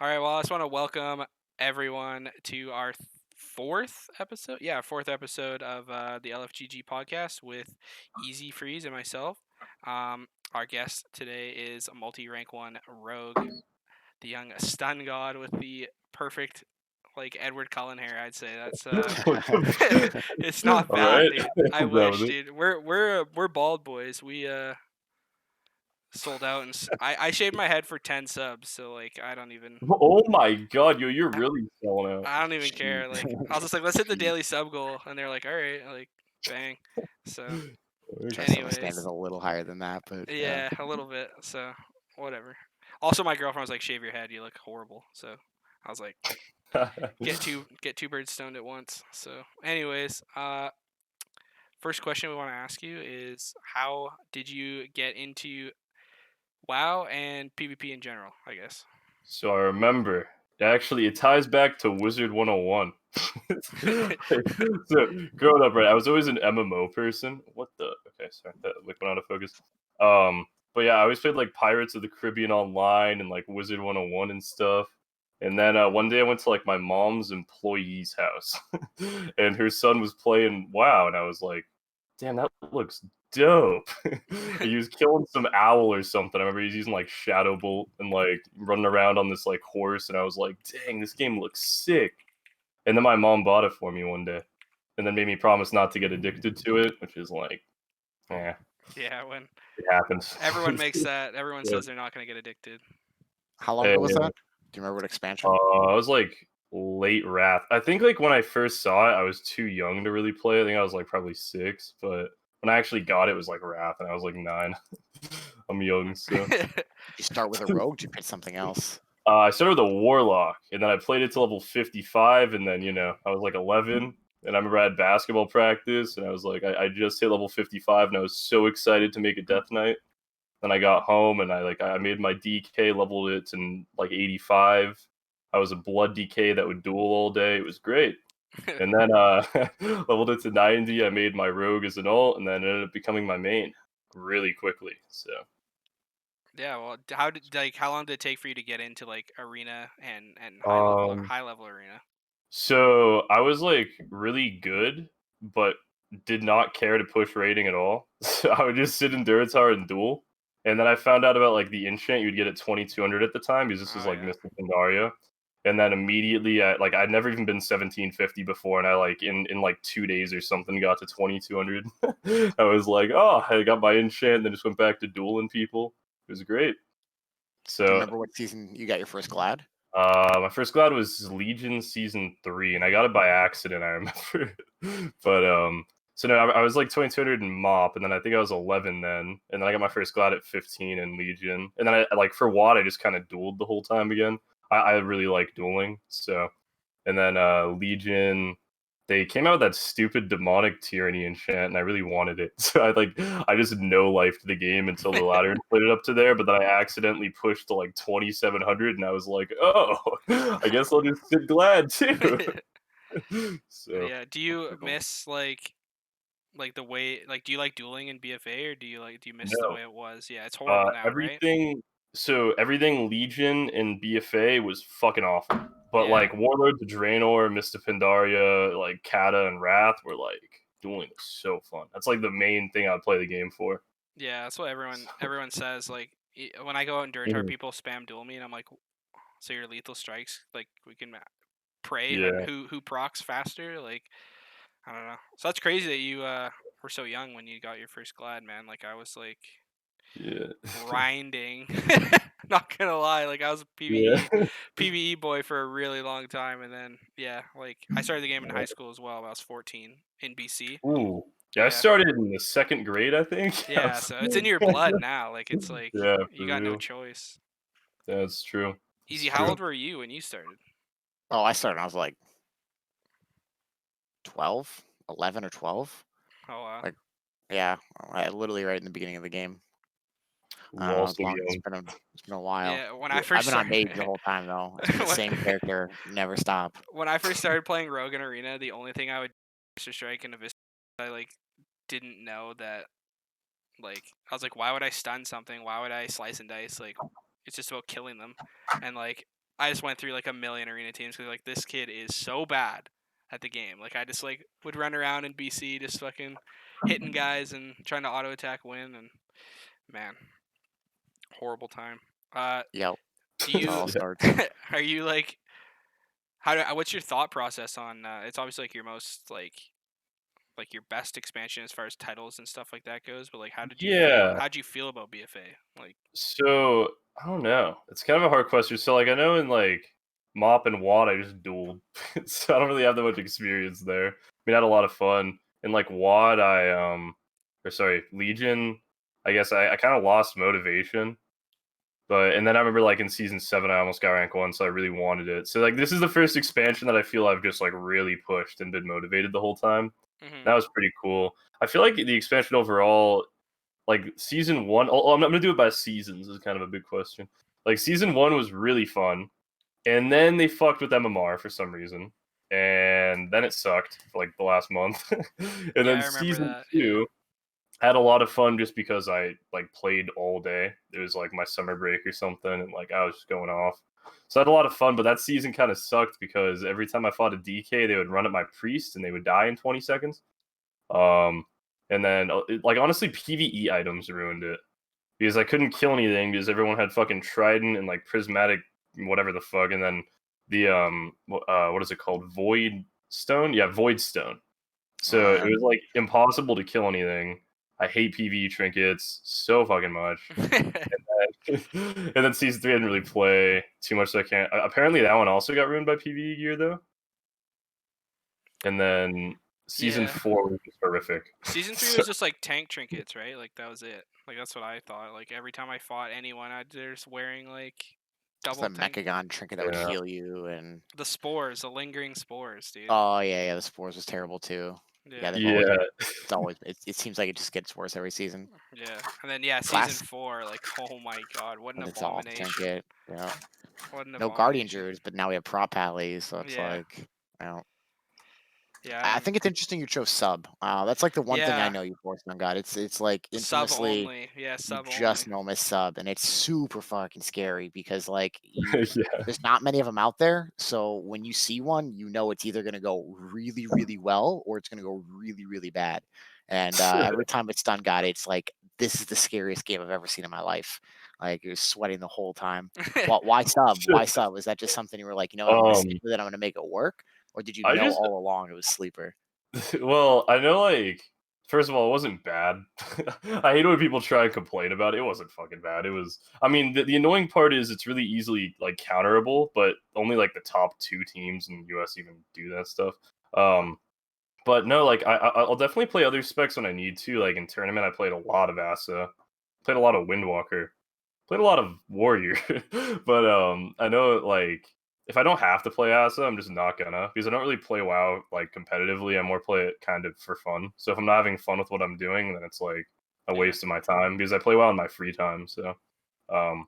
All right, well, I just want to welcome everyone to our fourth episode. Yeah, fourth episode of the LFGG podcast with Easy Freeze and myself. Our guest today is a multi-rank one rogue, the young stun god with the perfect, like Edward Cullen hair. I'd say that's What the it's not All bad, right. dude. I That wish, was it. dude. We're bald boys. We sold out, and I shaved my head for 10 subs, so like Oh my god, you're really selling out. I don't even care. Like I was just like, let's hit the Jeez. daily sub goal, and they're like, all right, like bang. So, Try to set my standards anyways, a little higher than that, but yeah. yeah, a little bit. So, whatever. Also, my girlfriend was like, shave your head, you look horrible. So, I was like, get two birds stoned at once. So, anyways, first question we want to ask you is, how did you get into WoW and PvP in general? I guess. So I remember, it ties back to Wizard 101. So growing up, right, I was always an MMO person. What the? Okay, sorry, that like went out of focus. But yeah, I always played like Pirates of the Caribbean online and like Wizard 101 and stuff. And then one day I went to like my mom's employee's house, and her son was playing WoW, and I was like, "Damn, that looks dope." He was killing some owl or something. I remember he was using like Shadow Bolt and like running around on this like horse, and I was like, "Dang, this game looks sick." And then my mom bought it for me one day, and then made me promise not to get addicted to it, which is like, yeah, Yeah, when it happens. everyone makes that, everyone Yeah. says they're not gonna get addicted. How long Hey, ago was that? Do you remember what expansion? I was like late Wrath. I think like when I first saw it, I was too young to really play. I think I was like probably 6, but when I actually got it, it was like Wrath, and I was like 9. I'm young, so. Did you start with a rogue? Did you pick something else? I started with a Warlock, and then I played it to level 55, and then, I was like 11, and I remember I had basketball practice, and I was like, I just hit level 55, and I was so excited to make a Death Knight. Then I got home, and I made my DK, leveled it to like 85. I was a blood DK that would duel all day. It was great. And then leveled it to 90. I made my rogue as an ult, and then it ended up becoming my main really quickly. So Yeah, well, how long did it take for you to get into like arena and um, high level arena? so I was like really good, but did not care to push rating at all. So I would just sit in Duratar and duel. And then I found out about like the enchant you'd get at 2200 at the time because this was Oh like yeah. Mystic Pandaria. And then immediately I'd never even been 1750 before, and I like in like 2 days or something got to 2200. I was like, oh, I got my enchant, and then just went back to dueling people. It was great. Do you So remember what season you got your first glad? my first glad was Legion season 3, and I got it by accident. I remember, but so no, I was like 2200 in Mop, and then I think I was 11 then, and then I got my first glad at 15 in Legion, and then I like for WAD I just kind of dueled the whole time again. I really like dueling, so and then Legion. They came out with that stupid demonic tyranny enchant, and I really wanted it. So I just no lifed the game until the ladder put it up to there. But then I accidentally pushed to like 2700, and I was like, oh, I guess I'll just sit glad too. But So yeah, do you miss like the way do you like dueling in BFA, or do you miss the no, way it was? Yeah, it's horrible now, right? everything Legion in BFA was fucking awful. But Yeah. like Warlord to Draenor, Mista Pandaria, like Kata and Wrath were like dueling was so fun. That's like the main thing I'd play the game for. Yeah, that's what everyone says. Like when I go out in Duratar, Mhm. people spam duel me, and I'm like, so your lethal strikes, like we can pray on Yeah, who procs faster. Like I don't know. So that's crazy that you were so young when you got your first glad, man. Like I was like yeah, grinding. Not gonna lie, like I was a yeah. PvE boy for a really long time, and then yeah, like I started the game in high school as well. When I was 14 in BC. Ooh, yeah. I Yeah, started in the second grade, I think. I yeah. was So it's in your blood now. Like it's like yeah, you for got no real. choice. That's true. It's Easy. How true. old were you when you started? Oh, I started when I was like 12, 11 or 12. Oh wow. Like, yeah, literally right in the beginning of the game. I don't know. Also young. It's been a while. Yeah, when I I've first been on started, mage the whole time though. It's been the when, same character, never stop. when I first started playing Rogue in Arena, the only thing I would Mr. Strike and Abyss, I like didn't know that. Like I was like, why would I stun something? Why would I slice and dice? Like it's just about killing them, and like I just went through like a million arena teams because like this kid is so bad at the game. Like I just like would run around in BC just fucking hitting guys and trying to auto attack win, and man, horrible time. Yep. Do That's how it you all starts. are you like what's your thought process on it's obviously like your most like your best expansion as far as titles and stuff like that goes, but like Yeah. how'd you feel about BFA? Like So I don't know. It's kind of a hard question. So like I know in like Mop and Wad I just dueled, so I don't really have that much experience there. I mean, I had a lot of fun. In like Wad, or sorry, Legion. I guess I kind of lost motivation. But and then I remember like in season 7 I almost got rank 1, so I really wanted it. So like this is the first expansion that I feel I've just like really pushed and been motivated the whole time. mhm. That was pretty cool. I feel like the expansion overall, like season 1, I'm gonna do it by seasons. Is kind of a big question. Like season 1 was really fun, and then they fucked with MMR for some reason, and then it sucked for like the last month. And Yeah, then I remember season that. Yeah. 2 had a lot of fun just because I like played all day. It was like my summer break or something, and like I was just going off. So I had a lot of fun, but that season kind of sucked because every time I fought a DK, they would run at my priest and they would die in 20 seconds. Um, and then like honestly, PVE items ruined it because I couldn't kill anything because everyone had fucking trident and like prismatic whatever the fuck, and then the what is it called, void stone? Yeah, void stone. So it Uh, was like impossible to kill anything. I hate PvE trinkets so fucking much. And then season 3 I didn't really play too much, so I can't. Apparently that one also got ruined by PvE gear though. And then season Yeah. 4 was just horrific. Season 3 So, was just like tank trinkets, right? Like that was it. Like that's what I thought. Like every time I fought anyone, they're just wearing like it's double the tank. Mechagon trinket that would yeah. heal you, and The spores, the lingering spores, dude. oh yeah, the spores was terrible too. Yeah, Yeah. they've always Yeah. it's always it seems like it just gets worse every season. Yeah. And then yeah, season Class 4, like oh my god, what an with its off abomination. trinket. Yeah. What an No guardian abomination. druids, but now we have prop alleys, so it's Yeah. like, you know, Yeah, I and think it's interesting you chose sub. That's like the one thing I yeah, know you forced on God. It's like sub infamously only. Yeah, you sub only. just know miss sub, and it's super fucking scary because like you Yeah. there's not many of them out there. So when you see one, you know it's either gonna go really, really well or it's gonna go really, really bad. And every time it's done, God, it's like this is the scariest game I've ever seen in my life. Like you're sweating the whole time. Why sub? Why sub? Was that just something you were like, you know what, I'm gonna stick Um, with it, I'm gonna make it work? Or did you I know just all along it was sleeper? well, I know like first of all, it wasn't bad. I hate when people try and complain about it. It wasn't fucking bad. It was I mean, the annoying part is it's really easily like counterable, but only like the top 2 teams in the US even do that stuff. Um, but no, like I'll definitely play other specs when I need to. Like in tournament, I played a lot of Asa, played a lot of Windwalker, played a lot of Warrior. But I know like if I don't have to play Asa, I'm just not gonna because I don't really play WoW like competitively. I more play it kind of for fun. So if I'm not having fun with what I'm doing, then it's like a Yeah. waste of my time because I play WoW in my free time. So I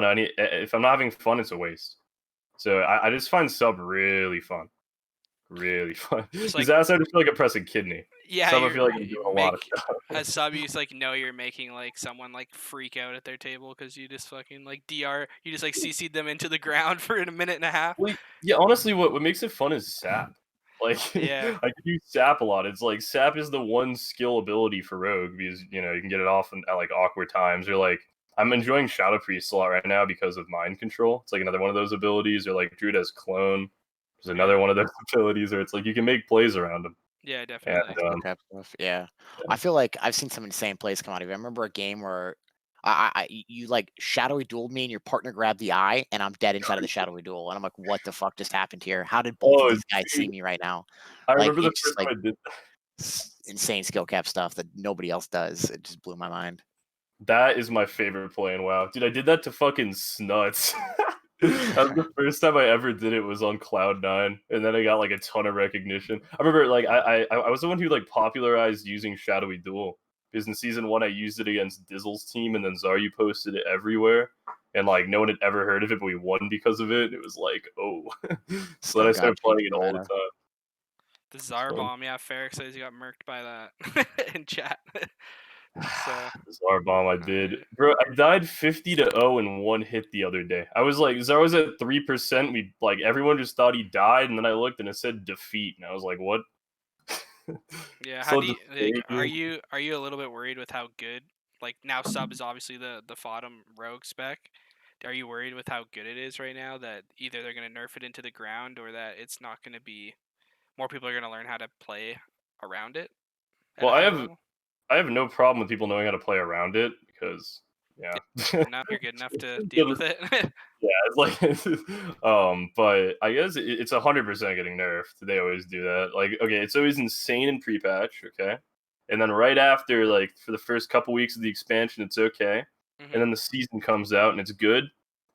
don't know. If I'm not having fun, it's a waste. So I just find sub really fun. Really fun. Just Because like that's I just feel like a pressing kidney. yeah, Some I feel like I'm you doing a lot of make stuff. a sub. You just like know you're making like someone like freak out at their table because you just fucking like dr. You just like CC'd them into the ground for a minute and a half. Well, yeah, honestly, what makes it fun is sap. Like Yeah. I can use sap a lot. It's like sap is the one skill ability for rogue because you can get it off at like awkward times. Or like I'm enjoying Shadow Priest a lot right now because of mind control. It's like another one of those abilities. Or like Druid as clone. There's another Yeah. one of those abilities where it's like you can make plays around them. Yeah, And definitely. Skill cap stuff. Yeah. I feel like I've seen some insane plays come out of it. I remember a game where you like shadowy dueled me and your partner grabbed the eye and I'm dead inside of the shadowy duel. And I'm like, what the fuck just happened here? How did both of oh, these guys see dude, me right now? I Like remember the it's first like time I did insane skill cap stuff that nobody else does. It just blew my mind. that is my favorite play in WoW. Dude, I did that to fucking Snuts. That was the first time I ever did it was on Cloud9, and then I got like a ton of recognition. I remember like I was the one who like popularized using Shadowy Duel because in season 1 I used it against Dizzle's team, and then Zaryu posted it everywhere, and like no one had ever heard of it, but we won because of it. It was like oh, so then I Stun God started changed playing it the all the meta. time. The Czar So bomb. Yeah, Ferric says he got murked by that in chat. So, Bizarre bomb I did. alright. Bro, I died 50-0 in one hit the other day. I was like, Zar was at 3%. Everyone just thought he died, and then I looked and it said defeat, and I was like, what? Yeah, how So do you like? Are defeat. you a little bit worried with how good? Like now, sub is obviously the Fodom rogue spec. Are you worried with how good it is right now that either they're gonna nerf it into the ground or that it's not gonna be more people are gonna learn how to play around it at Well, a high level? I have no problem with people knowing how to play around it because Yeah, yeah. you're good enough to deal with it. Yeah, it's like, but I guess it's 100% getting nerfed. They always do that. Like, okay, it's always insane in pre-patch, okay, and then right after, like, for the first couple weeks of the expansion, it's okay, and hmm then the season comes out and it's good,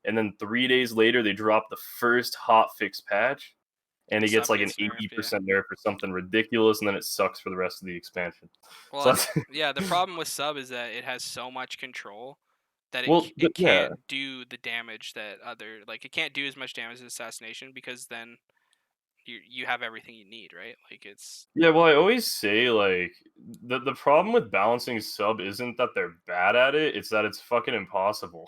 and then 3 days later they drop the first hot fix patch, and it gets Sub like an gets nerfed. Yeah. 80% nerf or something ridiculous, and then it sucks for the rest of the expansion. Well, So and that's yeah, the problem with sub is that it has so much control that well, but it yeah. can't do the damage that other like it can't do as much damage as assassination because then you have everything you need, right? Like it's Yeah, well, I always say like the problem with balancing sub isn't that they're bad at it; it's that it's fucking impossible.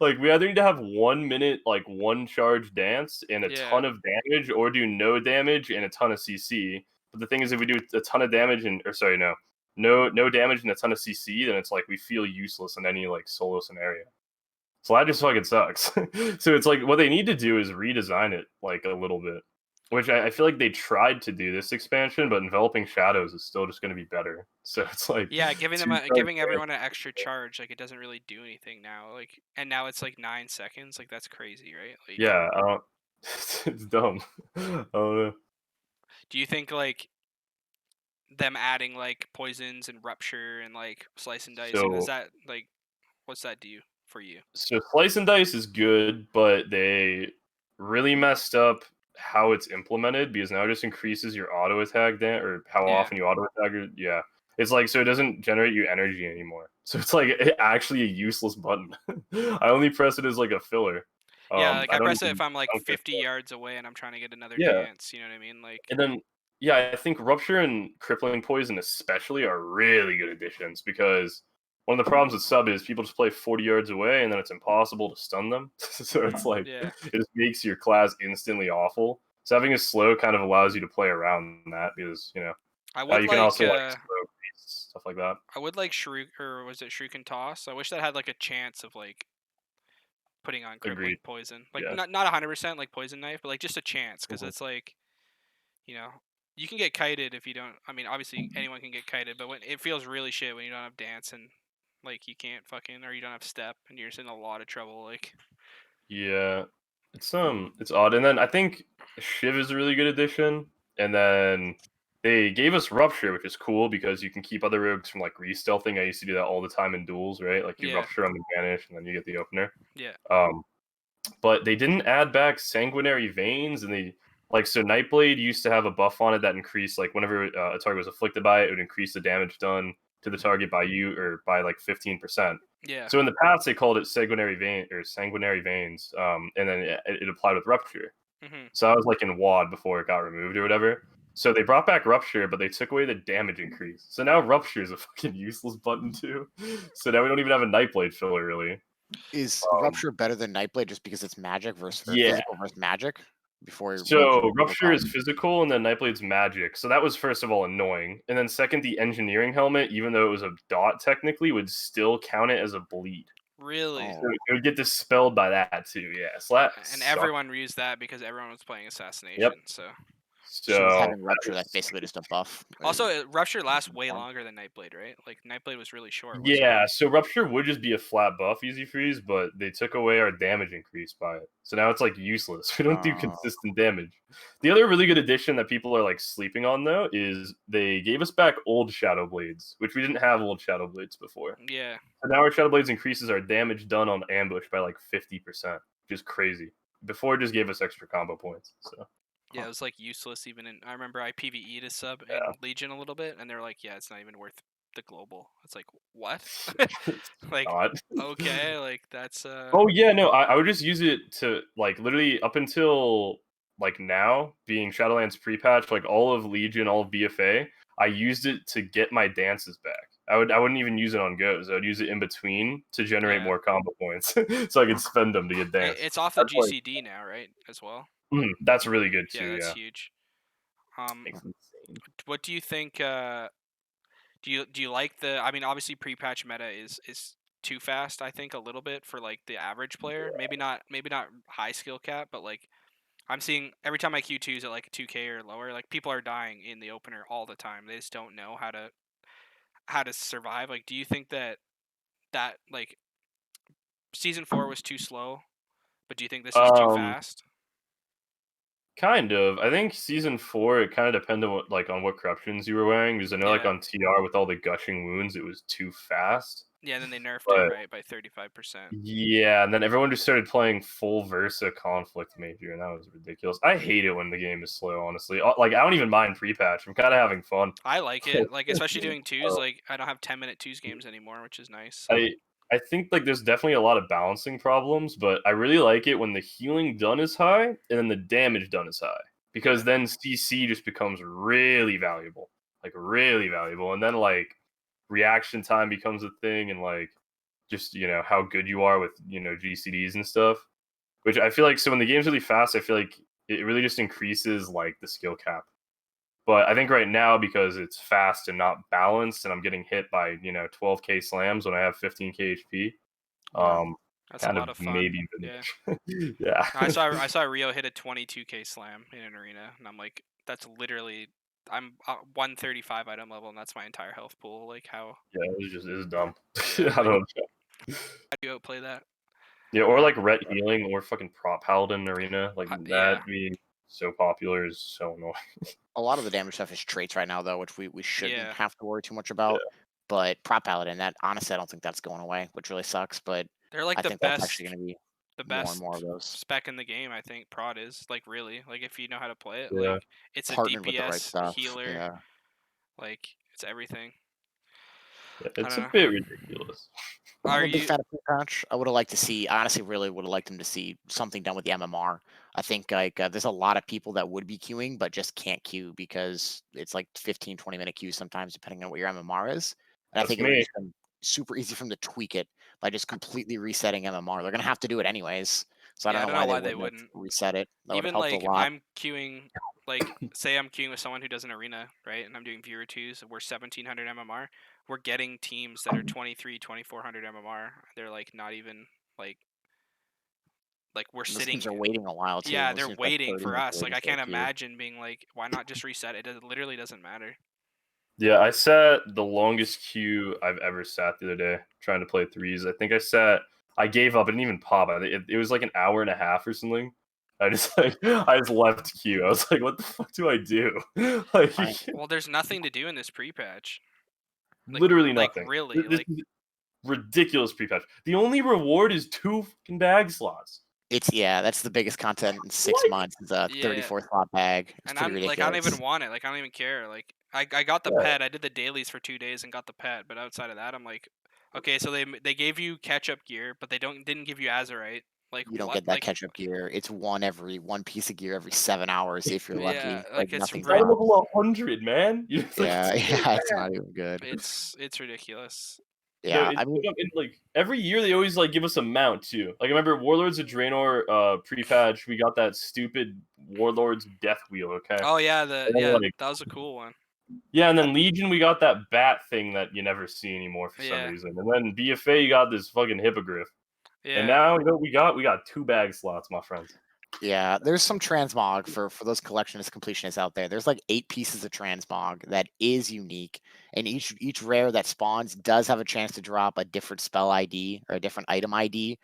Like we either need to have 1 minute, like one charge dance and a yeah, ton of damage, or do no damage and a ton of CC. But the thing is, if we do a ton of damage and or sorry, no damage and a ton of CC, then it's like we feel useless in any like solo scenario. So that just fucking sucks. So it's like what they need to do is redesign it like a little bit, which I feel like they tried to do this expansion, but enveloping shadows is still just going to be better. So it's like yeah, giving them two charge giving dance. everyone an extra charge like it doesn't really do anything now. Like and now it's like 9 seconds. Like that's crazy, right? Like, Yeah, I don't. It's dumb. I don't know. do you think like them adding like poisons and rupture and like slice and dice like does So that like what's that do for you? So slice and dice is good, but they really messed up how it's implemented because now it just increases your auto attack or how Yeah. often you auto attack. Yeah, it's like so it doesn't generate you energy anymore. So it's like actually a useless button. I only press it as like a filler. Yeah, like I I don't press it if even I'm like I don't get 50 yards away and I'm trying to get another yeah. dance, you know what I mean? Like And then, yeah, I think Rupture and Crippling Poison especially are really good additions because one of the problems with sub is people just play 40 yards away and then it's impossible to stun them. So it's like yeah. it just makes your class instantly awful. So having a slow kind of allows you to play around that because I would you can like also like slow beasts, stuff like that. I would like Shriek or was it Shriek and Toss? I wish that had like a chance of like putting on crippling Agreed. poison. Like Yeah. not 100% like poison knife, but like just a chance cuz Mhm. it's like, you know, you can get kited if you don't I mean, obviously anyone can get kited, but when it feels really shit when you don't have dance and like you can't fucking or you don't have step and you're just in a lot of trouble like Yeah, it's odd. And then I think Shiv is a really good addition. And then they gave us Rupture, which is cool because you can keep other rogues from like re-stealthing. I used to do that all the time in duels, right? Like you yeah. Rupture on the Vanish, and then you get the opener. Yeah. Um, but they didn't add back Sanguinary Veins, and they like so Nightblade used to have a buff on it that increased like whenever a target was afflicted by it, it would increase the damage done to the target by you or by like 15%. Yeah. So in the past they called it Sanguinary Veins, and then it applied with Rupture. Mhm. So I was like in WAD before it got removed or whatever. So they brought back Rupture, but they took away the damage increase. So now Rupture is a fucking useless button too. So now we don't even have a Nightblade filler really. Is Um, Rupture better than Nightblade just because it's magic versus or yeah, physical versus magic? Before Rupture so was Rupture is physical and then Nightblade's magic. So that was first of all annoying. And then second, the engineering helmet, even though it was a dot technically, would still count it as a bleed. Really? So oh, it would get dispelled by that too, yeah. So that And sucked. everyone used that because everyone was playing Yep. assassination. So so with So having that Rupture, that's was basically just a buff. also Rupture lasts way longer than Nightblade, right? Like Nightblade was really short, wasn't it? yeah, so Rupture would just be a flat buff, Easy Freeze, but they took away our damage increase by it. So now it's like useless. We don't do Uh, consistent damage. The other really good addition that people are like sleeping on though is they gave us back old Shadow Blades, which we didn't have old Shadow Blades before. Yeah. So now our Shadow Blades increases our damage done on ambush by like 50%, which is crazy. Before it just gave us extra combo points. So Yeah, huh. it was like useless even in I remember I PvE'd a sub yeah. in Legion a little bit and they're like, yeah, it's not even worth the global. It's like, what? It's Like, not. okay, like that's Oh yeah, no, I would just use it to like literally up until like now being Shadowlands pre-patch, like all of Legion, all of BFA, I used it to get my dances back. I wouldn't even use it on goes. I would use it in between to generate Yeah. more combo points, so I could spend them to get dance. It's off the That's like GCD now, right? As well. that's really good Yeah, too. that's Yeah, huge. it's insane. What do you think? Do you like the? I mean, obviously pre-patch meta is too fast. I think a little bit for like the average player. Maybe not high skill cap, but like I'm seeing every time I Q2s at like 2K or lower, like people are dying in the opener all the time. They just don't know how to survive. Like, do you think that like season 4 was too slow, but do you think this is too Um, fast? Kind of. I think season 4, it kind of depended on what corruptions you were wearing, because I know like Yeah. on TR with all the gushing wounds, it was too fast. Yeah, and then they nerfed it But right by 35%. yeah, and then everyone just started playing full Versa conflict major, and that was ridiculous. I hate it when the game is slow, honestly. Like I don't even mind pre-patch. I'm kind of having fun. I like it, like especially doing twos. Uh, Like I don't have 10-minute twos games anymore, which is nice. I I think like there's definitely a lot of balancing problems, but I really like it when the healing done is high and then the damage done is high, because Yeah, then CC just becomes like really valuable, and then like reaction time becomes a thing, and like just how good you are with GCDs and stuff. Which I feel like, so when the game's really fast, I feel like it really just increases like the skill cap. But I think right now, because it's fast and not balanced, and I'm getting hit by 12k slams when I have 15k HP, Wow. um, that's a kind of lot of fun. maybe Yeah, finish. Yeah, I saw Rio hit a 22k slam in an arena, and I'm like, that's literally I'm 135 item level, and that's my entire health pool. Like how? yeah, it's dumb. Yeah, I like don't know. how do you outplay that? Yeah, or like ret healing or fucking prop paladin arena, like that Yeah, being so popular is so annoying. A lot of the damage stuff is traits right now, though, which we shouldn't yeah, have to worry too much Yeah, about. But Prop Paladin, that honestly, I don't think that's going away, which really sucks. But they're like I the think that's actually best, going to be the more and best more of those spec in the game. I think prod is like really like if you know how to play it, yeah, like it's a partnered with the right DPS stuff. healer, Yeah. like it's everything. yeah. I It's don't a know. bit ridiculous. I'm Are a big you? fan of pre-patch. I would have liked to see, honestly, really would have liked them to see something done with the MMR. I think like there's a lot of people that would be queuing, but just can't queue because it's like 15, 20-minute queues sometimes, depending on what your MMR is. And I That's think it would have me. just been super easy for them to tweak it by just completely resetting MMR. They're gonna have to do it anyways, so I don't Yeah, I know don't know why they why they wouldn't have wouldn't. reset it. That would have Even helped a like lot. I'm queuing, like say I'm queuing with someone who does an arena, right? And I'm doing viewer twos. We're 1700 MMR. We're getting teams that are 23, 2400 MMR. They're like not even like we're Those teams sitting. are waiting a while too. Yeah, Those they're teams have waiting 30 for minutes us. Like waiting I for a can't queue. imagine being like, why not just reset it? It literally doesn't matter. Yeah, I sat the longest queue I've ever sat the other day trying to play threes. I think I gave up. I didn't even pop. It was like an hour and a half or something. I just left queue. I was like, what the fuck do I do? Like, Right. Well, there's nothing to do in this pre-patch. Like literally like nothing. really, This like is ridiculous pre-patch. The only reward is 2 fucking bag slots. Yeah, that's the biggest content in six Like, months. Is a yeah. 34 slot bag. It's And pretty I'm like, I don't ridiculous. even want it. Like, I don't even care. Like, I got the yeah, pet. I did the dailies for 2 days and got the pet. But outside of that, I'm like, okay, so they gave you catch up gear, but they didn't give you Azurite. Like You don't what? get that Like catch-up gear. It's one piece of gear every 7 hours if you're yeah, lucky. Like, like nothing got a drops. level 100, man. It's like, Yeah, it's so yeah, it's bad. not even good. it's ridiculous. No, Yeah, it's I mean, like every year they always like give us a mount too. Like I remember Warlords of Draenor pre-patch, we got that stupid Warlords Death Wheel, okay? Oh yeah, And then like that was a cool one. yeah, and then Legion we got that bat thing that you never see anymore for some Yeah, reason. And then BFA you got this fucking hippogriff. And yeah, now we got 2 bag slots, my friends. yeah, there's some transmog for those collectionist completionists out there. There's like 8 pieces of transmog that is unique, and each rare that spawns does have a chance to drop a different spell ID or a different item ID,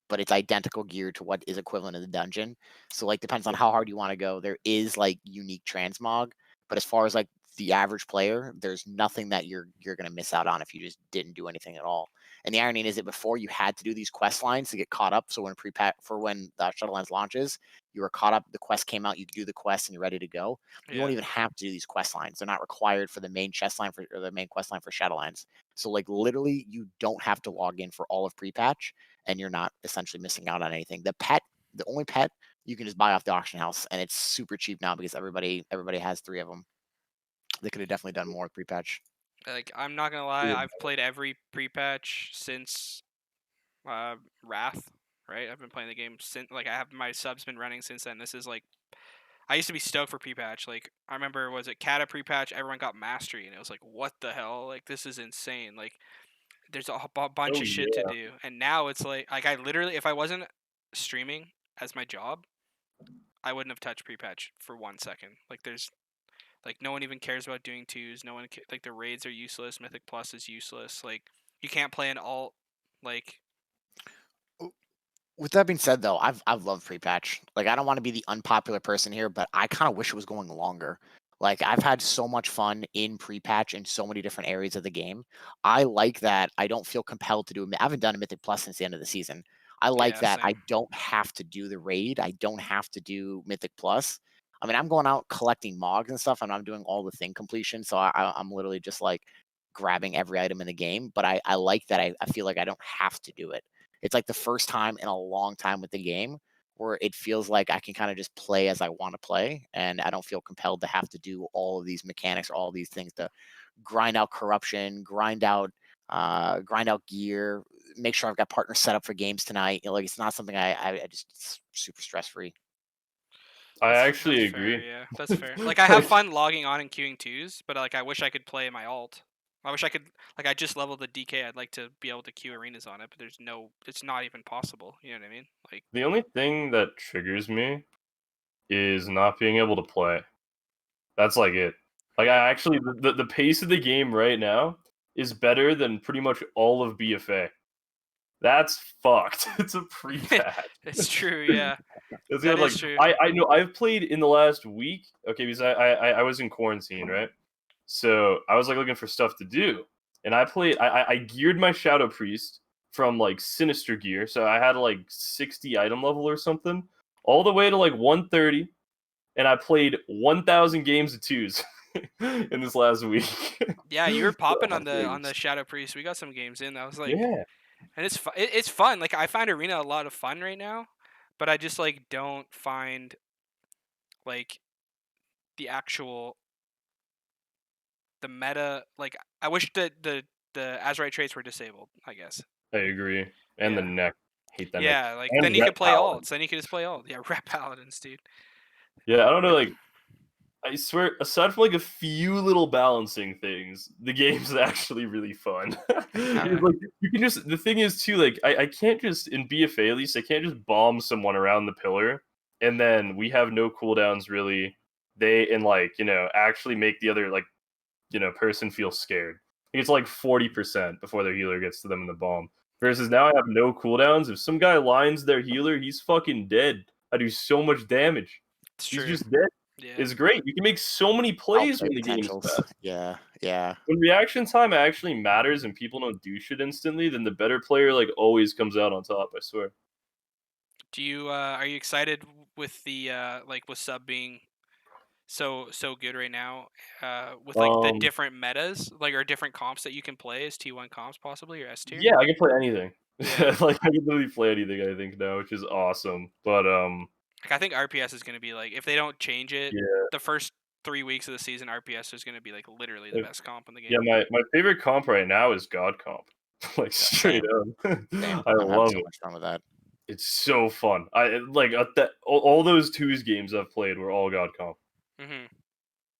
but it's identical gear to what is equivalent in the dungeon. So like depends on how hard you want to go. There is like unique transmog, but as far as like the average player, there's nothing that you're gonna miss out on if you just didn't do anything at all. And the irony is that before you had to do these quest lines to get caught up. So when when the Shadowlands launches, you were caught up. The quest came out, you could do the quest, and you're ready to go. You yeah, don't even have to do these quest lines. They're not required for the main chest line or the main quest line for Shadowlands. So like literally, you don't have to log in for all of pre-patch, and you're not essentially missing out on anything. The only pet you can just buy off the auction house, and it's super cheap now because everybody has 3 of them. They could have definitely done more with pre-patch. Like, I'm not gonna lie, Yeah. I've played every pre-patch since Wrath, right? I've been playing the game since, like, I have my subs been running since then. This is like, I used to be stoked for pre-patch. Like, I remember, was it Kata pre-patch? Everyone got mastery, and it was like, what the hell? Like, this is insane. Like, there's a bunch Oh of shit to yeah. do, and now it's like I literally, if I wasn't streaming as my job, I wouldn't have touched pre-patch for 1 second. Like, there's like, no one even cares about doing twos. No one like, the raids are useless. Mythic Plus is useless. Like, you can't play an alt. Like, With that being said, though, I've loved pre-patch. Like, I don't want to be the unpopular person here, but I kind of wish it was going longer. Like, I've had so much fun in pre-patch in so many different areas of the game. I like that I don't feel compelled to do. I haven't done a Mythic Plus since the end of the season. I like yeah, that I same. don't have to do the raid. I don't have to do Mythic Plus. I mean, I'm going out collecting mogs and stuff, and I'm doing all the thing completion. So I'm literally just like grabbing every item in the game. But I like that I feel like I don't have to do it. It's like the first time in a long time with the game where it feels like I can kind of just play as I want to play, and I don't feel compelled to have to do all of these mechanics or all these things to grind out corruption, grind out gear, make sure I've got partners set up for games tonight. Like, it's not something I just, it's super stress free. I That's actually fair. agree. Yeah, that's fair. Like, I have Like, fun logging on and queuing twos, but like, I wish I could play my alt. I wish I could. Like, I just leveled the DK. I'd like to be able to queue arenas on it, but there's no. It's not even possible. You know what I mean? Like, the only thing that triggers me is not being able to play. That's like it. Like yeah, I actually the pace of the game right now is better than pretty much all of BFA. That's fucked. It's a pre-patch. it's true. Yeah, It's that good. is Like true. I know I've played in the last week. Okay, because I was in quarantine, right? So I was like looking for stuff to do, and I played. I geared my Shadow Priest from like Sinister gear, so I had like 60 item level or something, all the way to like 130, and I played 1,000 games of twos in this last week. Yeah, you were popping on the Jeez. Shadow Priest. We got some games in. I was like, Yeah, and it's fun. Like, I find arena a lot of fun right now, but I just like don't find like the actual the meta. Like, I wish the Azurite traits were disabled, I guess. I agree. And the Yeah. neck, hate that neck. Yeah, like, then And you Ret could play Paladin. alts. Then you could just play alt. Yeah, rep paladins, dude. Yeah, I don't know. Like I swear, aside from like a few little balancing things, the game's actually really fun. Yeah. Like you can just the thing is too, like I can't just in BFA at least I can't just bomb someone around the pillar and then we have no cooldowns really. They and like, actually make the other like, person feel scared. It's like 40% before their healer gets to them in the bomb. Versus now I have no cooldowns. If some guy lines their healer, he's fucking dead. I do so much damage. It's He's true. just dead. Yeah. Is great. You can make so many plays Outplay when the game's potentials. fast. Yeah, yeah. When reaction time actually matters and people don't do shit instantly, then the better player like always comes out on top. I swear. Do you are you excited with the like, with sub being so good right now, with like the Um, different metas, like, or different comps that you can play as T1 comps, possibly, or S tier? yeah, I can play anything. Yeah. Like I can literally play anything. I think now, which is awesome. But Like, I think RPS is gonna be like, if they don't change it, yeah, the first 3 weeks of the season, RPS is gonna be like literally the like, best comp in the yeah. game. My favorite comp right now is God comp. Like Yeah, straight same, up, same. I I'm having love so it. much fun with that. It's so fun. I like that. All those twos games I've played were all God comp. Hmm.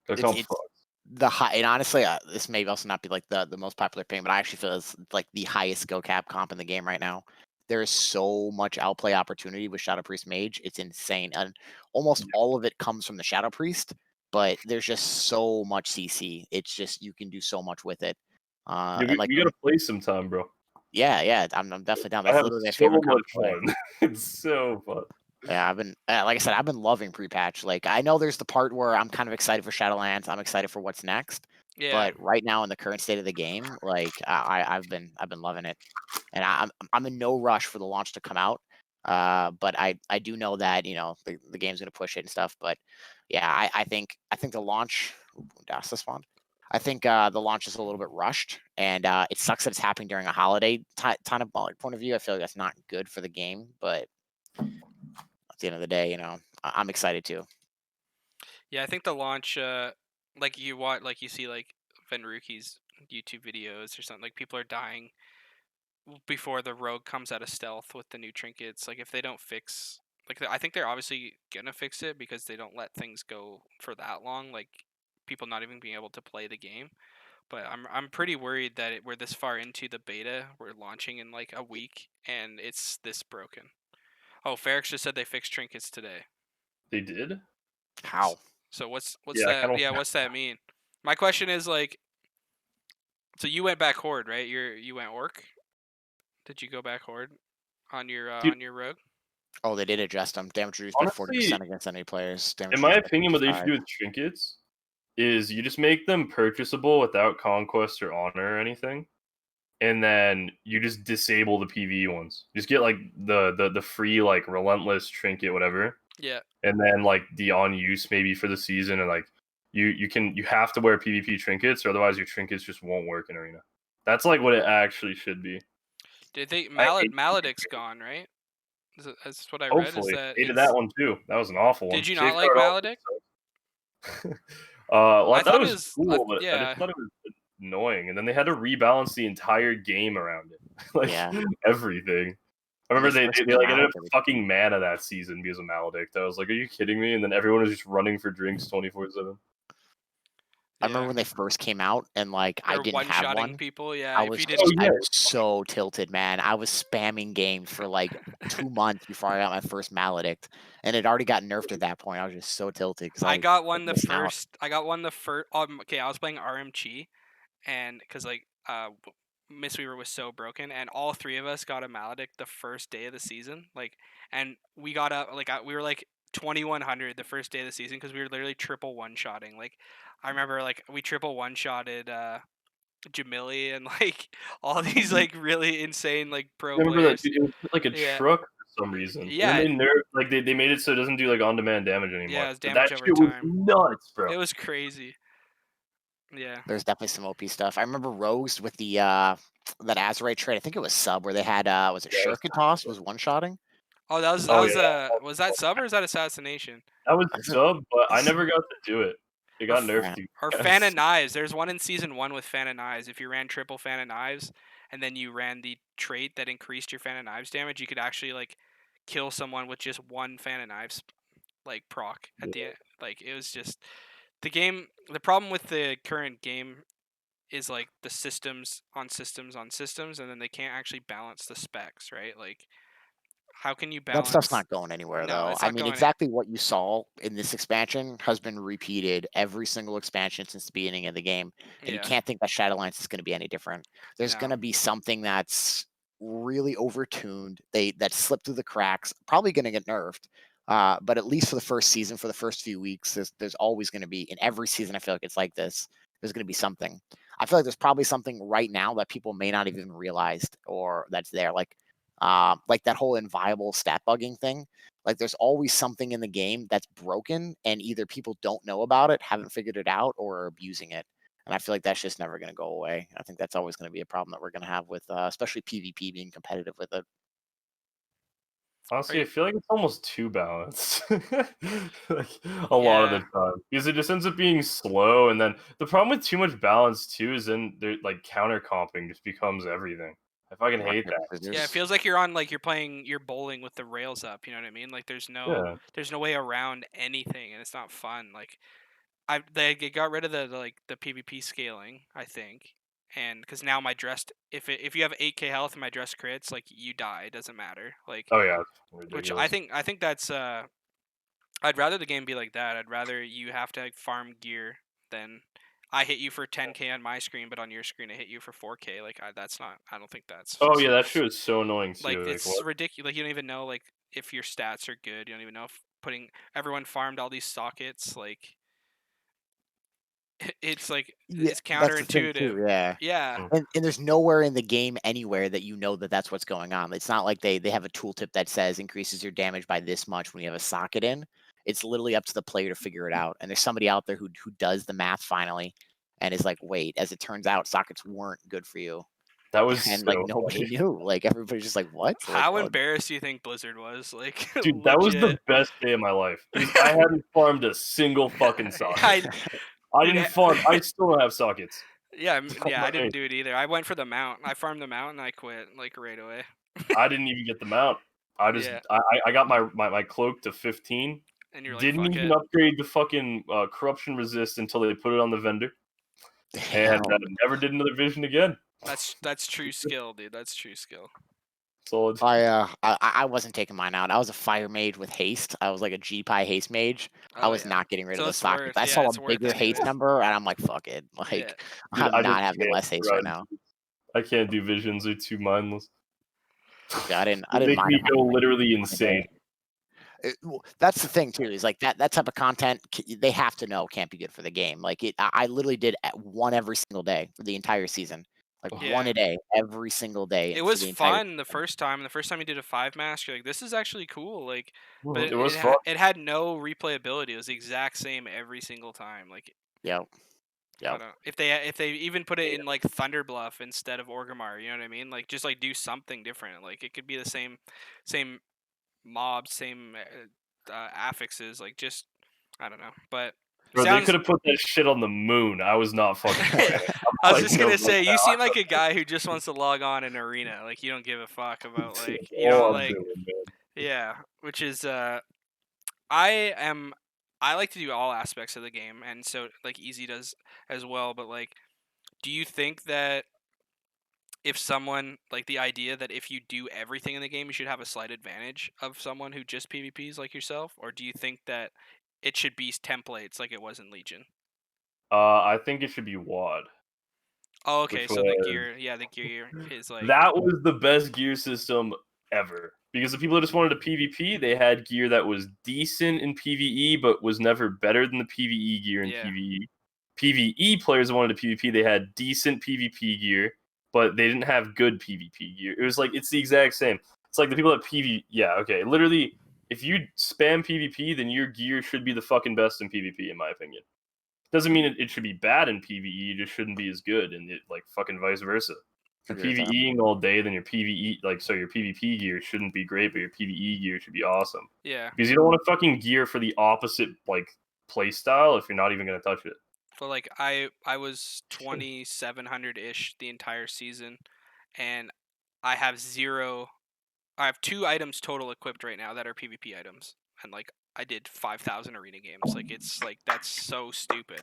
God It's comp it's fucks. the high, and honestly, this may also not be like the most popular thing, but I actually feel it's like the highest skill cap comp in the game right now. There is so much outplay opportunity with Shadow Priest Mage. It's insane, and almost all of it comes from the Shadow Priest. But there's just so much CC. It's just you can do so much with it. Yeah, And like we gotta play sometime, bro. yeah, yeah, I'm definitely down. I That's have literally my so favorite comp much to play. fun. It's so fun. Yeah, I've been like I said, I've been loving pre-patch. Like I know there's the part where I'm kind of excited for Shadowlands. I'm excited for what's next. Yeah. But right now in the current state of the game, like I've been loving it, and I'm in no rush for the launch to come out. But I do know that the game's gonna push it and stuff. But yeah, I think the launch. Ooh, Das this one. I think the launch is a little bit rushed, and it sucks that it's happening during a holiday kind of like point of view. I feel like that's not good for the game, but at the end of the day, I'm excited too. Yeah, I think the launch, like, you see, like, Venruki's YouTube videos or something. Like people are dying before the rogue comes out of stealth with the new trinkets. Like if they don't fix, like I think they're obviously gonna fix it because they don't let things go for that long. Like people not even being able to play the game. But I'm pretty worried that we're this far into the beta. We're launching in like a week, and it's this broken. Oh, Ferrex just said they fixed trinkets today. They did. How? So what's Yeah, I that? kind of. Yeah, what's that mean? My question is like, so you went back horde, right? You went orc. Did you go back horde Dude, on your rogue? Oh, they did adjust them. Damage reduced by honestly, 40% against any players. in Damage my reduced by opinion, what they should 55. do with trinkets is you just make them purchasable without conquest or honor or anything, and then you just disable the PvE ones. Just get like the free like relentless trinket, whatever, Yeah. and then like the on use maybe for the season, and like you have to wear PvP trinkets, or otherwise your trinkets just won't work in arena. That's like what it actually should be. Did they I hate Maledict's gone, right? That's what I read. Is Hopefully, that hated that one too. That was an awful one. Did you not like Safeguard also Maledic? sucks. Well, I I thought it thought it was was cool, but I just yeah. thought it was annoying. And then they had to rebalance the entire game around it, like Yeah. everything. I When they remember they, first they, they came like ended out, up fucking mana that season because of Maledict. I was like, are you kidding me? And then everyone was just running for drinks 24/7. I remember Yeah. when they first came out and like I They're didn't have one-shotting one. people. Yeah. I If was you Oh didn't, I yeah, was so tilted, man. I was spamming games for like 2 months before I got my first Maledict, and it already got nerfed at that point. I was just so tilted because I I got was one the missing out. first. I got one the first. Okay, I was playing RMG, and because like Mistweaver was so broken, and all three of us got a Maledict the first day of the season. Like, and we got up like we were like 2100 the first day of the season because we were literally triple one-shotting. Like, I remember like we triple one-shotted Jamili and like all these like really insane like I pro remember that players. dude, it was like a Yeah, truck for some reason, and then yeah, they nerfed like they made it so it doesn't do like on demand damage yeah. anymore. It was But that damage over shit was time. nuts, bro. It was crazy. Yeah. There's definitely some OP stuff. I remember Rose with the that Azerite trade. I think it was sub where they had was it Yeah, Shuriken Toss was one shotting. Oh, oh yeah. was that sub or is that assassination? That was I think sub, but I never got to do it. It Or got f- nerfed yeah. too or fan of fast. knives. There's one in season 1 with fan of knives. If you ran triple fan of knives and then you ran the trait that increased your fan of knives damage, you could actually like kill someone with just one fan of knives like proc at the Yeah. end. Like it was just the game. The problem with the current game is like the systems on systems on systems, and then they can't actually balance the specs, right? Like how can you That stuff's balance? not going anywhere, No, though. it's I not mean, going in. exactly what you saw in this expansion has been repeated every single expansion since the beginning of the game, and you Yeah, can't think that Shadowlands is going to be any different. There's going no. to be something that's really overtuned. That slipped through the cracks. Probably going to get nerfed. But at least for the first season, for the first few weeks, there's always going to be in every season. I feel like it's like this. There's going to be something. I feel like there's probably something right now that people may not even realize or that's there. Like that whole inviolable stat bugging thing. Like there's always something in the game that's broken, and either people don't know about it, haven't figured it out, or are abusing it. And I feel like that's just never going to go away. I think that's always going to be a problem that we're going to have with, especially PvP being competitive with it. Are Honestly, I you? feel like it's almost too balanced, like a lot of the Yeah, time, because it just ends up being slow. And then the problem with too much balance too is then there like counter comping just becomes everything. I fucking Rock hate paper that. yeah. It scissors. feels like you're on like you're bowling with the rails up. You know what I mean? Like Yeah. there's no way around anything, and it's not fun. Like they got rid of the PvP scaling, I think, and because now my dressed if you have 8k health and my dress crits, like you die, it doesn't matter. Like Oh yeah, it's which ridiculous. I think that's I'd rather the game be like that. I'd rather you have to like, farm gear than I hit you for 10k on my screen, but on your screen I hit you for 4k. Like that's not. I don't think that's Oh yeah, that shit was so annoying like too. Like it's what? ridiculous. Like you don't even know like if your stats are good. You don't even know if putting everyone farmed all these sockets. Like it's like Yeah, it's that's the thing counterintuitive. too. Yeah. Yeah, Mm. And there's nowhere in the game anywhere that you know that that's what's going on. It's not like they have a tooltip that says increases your damage by this much when you have a socket in. It's literally up to the player to figure it out. And there's somebody out there who does the math finally and is like, wait, as it turns out, sockets weren't good for you. That was And like so nobody funny, knew. Like everybody's just like, what? Like, how oh, embarrassed do you think Blizzard was? Like dude. That was the legit. best day of my life because I hadn't farmed a single fucking socket. I I dude, didn't farm. I still don't have sockets. Yeah, yeah, I Not didn't me. do it either. I went for the mount. I farmed the mount and I quit like right away. I didn't even get the mount. I just Yeah, I got my cloak to 15. and you're like, Didn't fuck even it. upgrade the fucking corruption resist until they put it on the vendor, and Damn. never did another vision again. That's true skill, dude. That's true skill. Solid. I wasn't taking mine out. I was a fire mage with haste. I was like a G pie haste mage. I Oh was yeah. not getting rid of So the it's stock. worth. I Yeah, saw a it's worth bigger haste anyways. number, and I'm like, fuck it. Yeah. Like, Dude, I'm I just not having can't less haste right run. now. I can't do visions. They're too mindless. Yeah, I They didn't make mind me them go having like literally 1 a day. insane. That's the thing too. Is like that type of content. They have to know can't be good for the game. Like I literally did one every single day for the entire season. Like one Yeah. a day every single day It for was the entire fun the season. first time. The first time you did a 5 mask, you're like, this is actually cool. Like, but It was fun. it had no replayability. It was the exact same every single time. Like, Yep. I Yep. don't know. If they even put it in like Thunderbluff instead of Orgrimmar, you know what I mean? Like, just like do something different. Like, it could be the same mobs, same affixes. Like, just I don't know. But Bro, they could sounds. have put that shit on the moon. I was not fucking playing it. I'm I was letting just you know gonna right say, you now. seem like a guy who just wants to log on in arena. Like, you don't give a fuck about like That's you don't all I'm like doing, man. yeah, which is I am I like to do all aspects of the game, and so like Easy does as well. But like, do you think that if someone like the idea that if you do everything in the game, you should have a slight advantage of someone who just PvPs like yourself, or do you think that it should be templates like it was in Legion? I think it should be WAD, Oh, okay, which so the was gear, yeah, the gear is like that was the best gear system ever. Because the people that just wanted a PvP, they had gear that was decent in PvE, but was never better than the PvE gear in yeah, PvE. PvE players that wanted a PvP, they had decent PvP gear, but they didn't have good PvP gear. It was like it's the exact same. It's like the people that PvE, yeah, okay, literally. If you spam PvP, then your gear should be the fucking best in PvP, in my opinion. Doesn't mean it should be bad in PvE. It just shouldn't be as good, and it like fucking vice versa. If you're Agree with that. PvEing all day, then your your PvP gear shouldn't be great, but your PvE gear should be awesome. yeah. Because you don't want to fucking gear for the opposite like play style if you're not even gonna touch it. So like I was 2700 ish the entire season, and I have zero. I have 2 items total equipped right now that are PvP items, and like I did 5,000 arena games. Like it's like that's so stupid.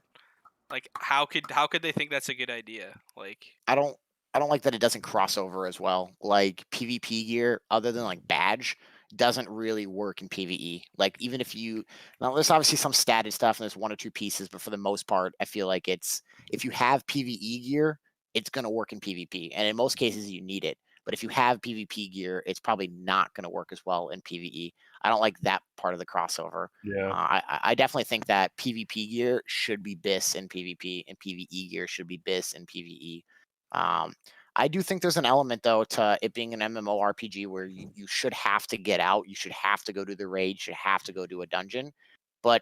Like how could they think that's a good idea? Like I don't I don't like that it doesn't cross over as well. Like PvP gear, other than like badge, doesn't really work in PvE. Like even if you now there's obviously some statted stuff and there's 1 or 2 pieces, but for the most part, I feel like it's if you have PvE gear, it's gonna work in PvP. And in most cases you need it. But if you have PvP gear, it's probably not going to work as well in PvE. I don't like that part of the crossover. Yeah. I definitely think that PvP gear should be BIS in PvP, and PvE gear should be BIS in PvE. Um, I do think there's an element though to it being an MMORPG where you should have to get out, you should have to go to the raid, you should have to go to a dungeon, but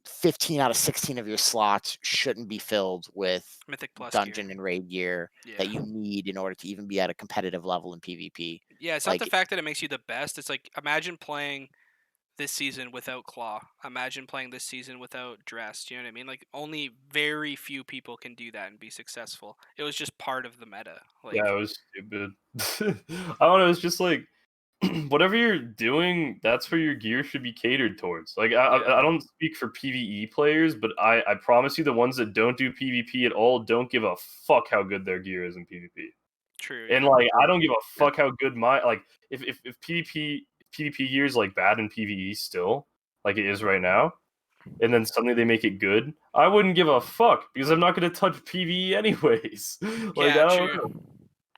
15 out of 16 of your slots shouldn't be filled with Mythic Plus gear. dungeon and raid gear Yeah. that you need in order to even be at a competitive level in PvP. Yeah, it's not the Like fact that it makes you the best. It's like imagine playing this season without Claw. Imagine playing this season without Dress. Do you know what I mean? Like only very few people can do that and be successful. It was just part of the meta. Yeah, it Like was stupid. I don't know. It's just like whatever you're doing, that's where your gear should be catered towards. Like yeah, I don't speak for PvE players, but I promise you, the ones that don't do PvP at all don't give a fuck how good their gear is in PvP. true. And Yeah, like I Agreed. don't give a fuck how good my like if PvP gear is like bad in PvE still, like it is right now, and then suddenly they make it good, I wouldn't give a fuck because I'm not gonna touch PvE anyways. Like yeah, I don't true. know.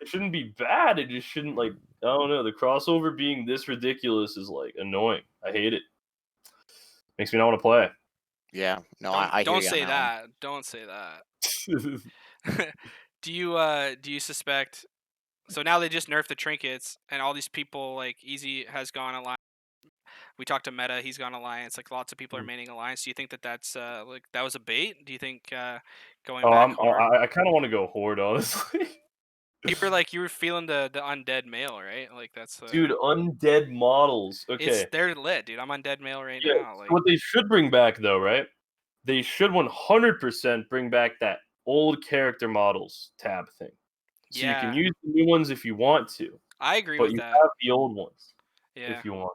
It shouldn't be bad. It just shouldn't like I don't know. The crossover being this ridiculous is like annoying. I hate it. Makes me not want to play. Yeah, no, Don't I hear don't you on say that one. that. Don't say that. Do you suspect? So now they just nerfed the trinkets, and all these people like Easy has gone alliance. We talked to Meta, he's gone alliance. Like lots of people are maining alliance. Do you think that that's like that was a bait? Do you think going Oh, back horde? I kind of want to go horde, honestly. You were feeling the undead mail, right? Like that's Dude, undead models. it's Okay. they're lit, dude. I'm undead mail right Yeah. now. So Like what they should bring back, though, right? They should 100% bring back that old character models tab thing. So you can Yeah, use the new ones if you want to, I agree but with you that. have the old ones Yeah, if you want.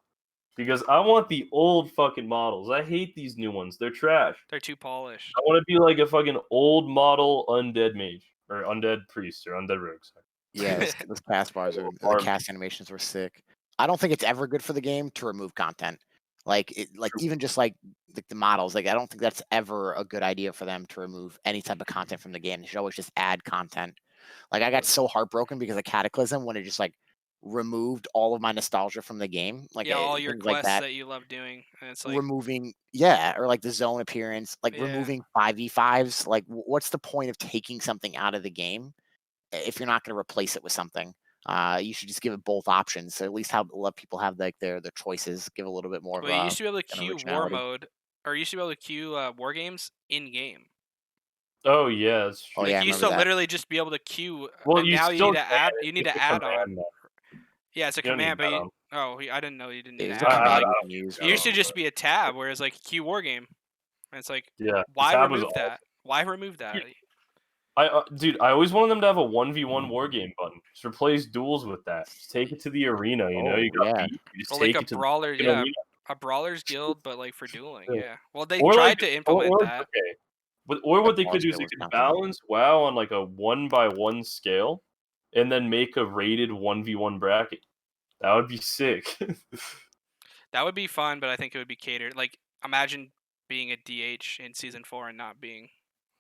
Because I want the old fucking models. I hate these new ones. They're trash. they're too I polished. want to be like a fucking old model undead mage or undead priest or undead rogue. Sorry. Yeah, those cast bars are the Arm. cast animations were sick. I don't think it's ever good for the game to remove content. Like even just like the models, like I don't think that's ever a good idea for them to remove any type of content from the game. They should always just add content. Like I got so heartbroken because of Cataclysm when it just like removed all of my nostalgia from the game. Like Yeah, all your things like quests that. that you love doing, and it's like, Removing, yeah, or like the zone appearance, like yeah. removing 5v5s. Like what's the point of taking something out of the game if you're not going to replace it with something? You should just give it both options. So at least let people have like their choices. Give a little bit more of Well, you used to be able to an queue war originality. mode, or you used to be able to queue war games in game. Oh yeah, that's Oh true. yeah, Like I you used remember to that. literally just be able to queue, Well, and you now still can. you need It's to a add on. command now. Yeah, it's a You don't need command, but that on. I didn't know you didn't need to It's a add I, on. But I, I command like you don't can need use. it that used to on, just but be a tab, whereas like queue war game, and it's like, yeah, the why tab was remove awesome. that? Why remove that? Dude, I always wanted them to have a 1v1 war game button. Just replace duels with that. Just take it to the arena. You know, you Oh got yeah, beat. You just Or like take a it to the brawler, fucking yeah, arena. a brawler's guild, but like for dueling, Yeah. yeah. Well, they Or like, tried to implement that. okay, or the what they could boss do is there they was could something. balance WoW on like a 1-by-1 scale, and then make a rated 1v1 bracket. That would be sick. That would be fun, but I think it would be catered. Like, imagine being a DH in season 4 and not being.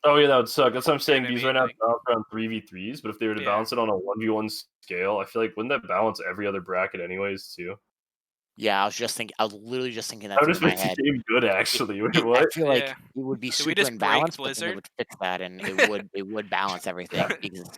Oh yeah, that would suck. That's what I'm You know saying. what I Because right mean? now it's Like, balanced around 3v3s, but if they were to yeah. balance it on a 1v1 scale, I feel like wouldn't that balance every other bracket anyways too? Yeah, I was just thinking. I was literally just thinking That that would through just my make the head. game good actually. Wait, I what? feel like Yeah. it would be Did we super just break imbalanced, but then they Blizzard? would fix that, and it would balance everything. Because,